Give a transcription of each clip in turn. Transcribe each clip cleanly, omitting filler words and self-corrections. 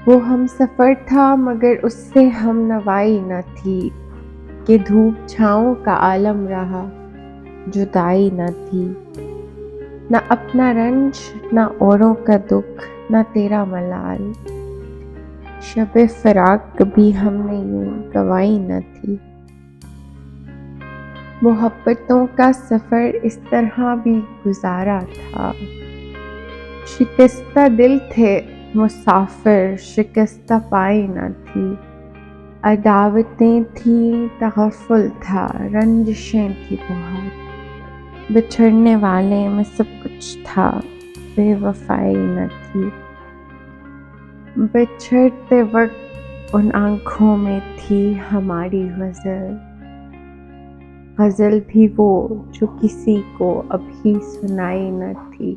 وہ ہم سفر تھا مگر اس سے ہم نوائی نہ تھی، کہ دھوپ چھاؤں کا عالم رہا جدائی نہ تھی۔ نہ اپنا رنج نہ اوروں کا دکھ نہ تیرا ملال، شب فراق کبھی ہم نے یوں گوائی نہ تھی۔ محبتوں کا سفر اس طرح بھی گزارا تھا، شکستہ دل تھے مسافر شکستہ پائی نہ تھی۔ عداوتیں تھیں تغفل تھا رنجشیں تھی بہت، بچھڑنے والے میں سب کچھ تھا بے وفائی نہ تھی۔ بچھڑتے وقت ان آنکھوں میں تھی ہماری غزل، غزل بھی وہ جو کسی کو ابھی سنائی نہ تھی۔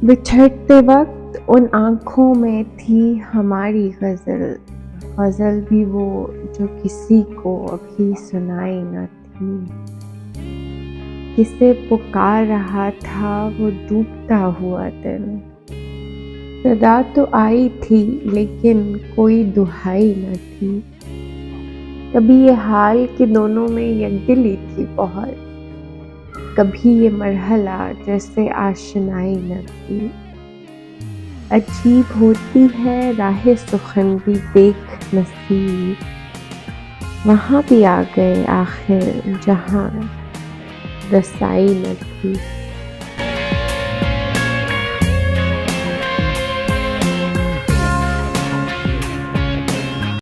بچھڑتے وقت ان آنکھوں میں تھی ہماری غزل، غزل بھی وہ جو کسی کو ابھی سنائی نہ تھی۔ کسے پکار رہا تھا وہ ڈوبتا ہوا دل، صدا تو آئی تھی لیکن کوئی دہائی نہ تھی۔ کبھی یہ حال کہ دونوں میں یکدلی تھی بہت، کبھی یہ مرحلہ جیسے آشنائی نہ تھی۔ عجیب ہوتی ہے راہ سخن بھی دیکھ نصیب، وہاں بھی آ گئے آخر جہاں رسائی نہ تھی۔